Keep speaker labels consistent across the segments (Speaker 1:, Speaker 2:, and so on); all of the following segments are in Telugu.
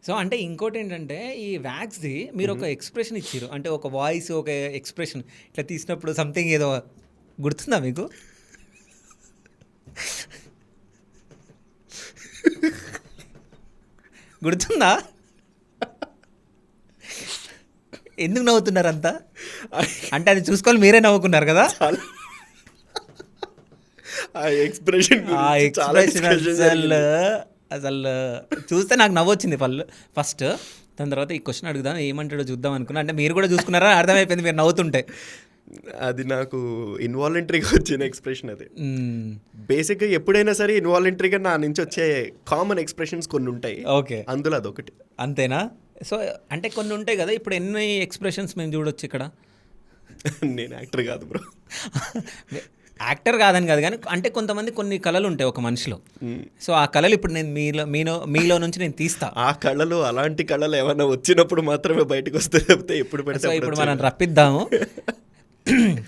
Speaker 1: సో, అంటే ఇంకోటేంటంటే ఈ వ్యాక్స్‌ది మీరొక ఎక్స్‌ప్రెషన్ ఇచ్చిర్రు. అంటే ఒక వాయిస్, ఒక ఎక్స్‌ప్రెషన్ ఇట్లా తీసినప్పుడు సంథింగ్ ఏదో గుర్తుందా మీకు? గుర్తుందా? ఎందుకు నవ్వుతున్నారంతా? అంటే అది చూసుకొని మీరే నవ్వుకున్నారు కదా!
Speaker 2: చాలా ఆ ఎక్స్‌ప్రెషన్
Speaker 1: ఆ
Speaker 2: గురించి చాలా
Speaker 1: ఎక్స్‌ప్రెషన్
Speaker 2: డిస్కషన్ జరిగింది.
Speaker 1: అసలు చూస్తే నాకు నవ్వొచ్చింది ఫస్ట్. దాని తర్వాత ఈ క్వెషన్ అడుగుదాం ఏమంటాడో చూద్దాం అనుకున్నా. అంటే మీరు కూడా చూసుకున్నారా అర్థమైపోయింది మీరు నవ్వుతుంటే.
Speaker 2: అది నాకు ఇన్వాలంటరీగా వచ్చిన ఎక్స్‌ప్రెషన్ అది.
Speaker 1: హ్మ్.
Speaker 2: బేసిక్‌గా ఎప్పుడైనా సరే ఇన్వాలంటరీగా నా నుంచి వచ్చే కామన్ ఎక్స్‌ప్రెషన్స్ కొన్ని ఉంటాయి.
Speaker 1: ఓకే.
Speaker 2: అందులో అదొకటి.
Speaker 1: అంతేనా? సో, అంటే కొన్ని ఉంటాయి కదా! ఇప్పుడు ఎన్ని ఎక్స్‌ప్రెషన్స్ మేము చూడొచ్చు ఇక్కడ?
Speaker 2: నేను యాక్టర్ కాదు బ్రో.
Speaker 1: యాక్టర్ కాదని కాదు కానీ అంటే కొంతమంది కొన్ని కళలు ఉంటాయి ఒక మనిషిలో. సో, ఆ కళలు ఇప్పుడు నేను మీలో నుంచి నేను తీస్తా.
Speaker 2: ఆ కళలు అలాంటి కళలు ఏమైనా వచ్చినప్పుడు మాత్రమే బయటకు వస్తే తప్పితే ఎప్పుడు పడితే
Speaker 1: సో,
Speaker 2: అప్పుడు
Speaker 1: ఇప్పుడు
Speaker 2: వచ్చేవి.
Speaker 1: మనం రప్పిద్దాము.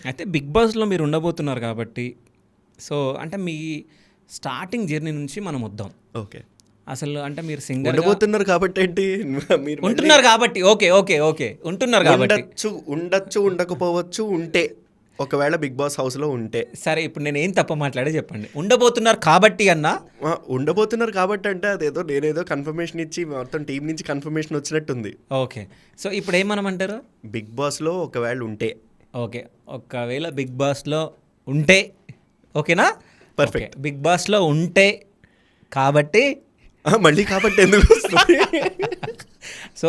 Speaker 1: అయితే 'బిగ్ బాస్'లో మీరు ఉండబోతున్నారు కాబట్టి, సో, అంటే మీ స్టార్టింగ్ జర్నీ నుంచి మనం వద్దాం.
Speaker 2: ఓకే.
Speaker 1: అసలు అంటే మీరు సింగర్‌గా
Speaker 2: ఉండబోతున్నారు కాబట్టి ఏంటి మీరు మళ్ళీ
Speaker 1: ఉంటున్నారు కాబట్టి ఓకే. ఉంటున్నారు కాబట్టి.
Speaker 2: ఉండొచ్చు ఉండకపోవచ్చు ఉంటే ఒకవేళ బిగ్ బాస్ హౌస్‌లో ఉంటే
Speaker 1: సరే ఇప్పుడు నేనేం తప్పు మాట్లాడే చెప్పండి. ఉండబోతున్నారు కాబట్టి అన్నా
Speaker 2: ఉండబోతున్నారు కాబట్టి అంటే అదేదో నేనేదో కన్ఫర్మేషన్ ఇచ్చి మొత్తం టీం నుంచి కన్ఫర్మేషన్ వచ్చినట్టుంది.
Speaker 1: ఓకే. సో, ఇప్పుడు ఏమనమంటారు?
Speaker 2: బిగ్ బాస్‌లో ఒకవేళ ఉంటే
Speaker 1: ఓకే. ఒకవేళ 'బిగ్ బాస్'లో ఉంటే ఓకేనా?
Speaker 2: Perfect.
Speaker 1: ఓకే. 'బిగ్ బాస్'లో ఉంటే కాబట్టి
Speaker 2: మళ్ళీ కాబట్టి ఎందుకు వస్తుంది?
Speaker 1: సో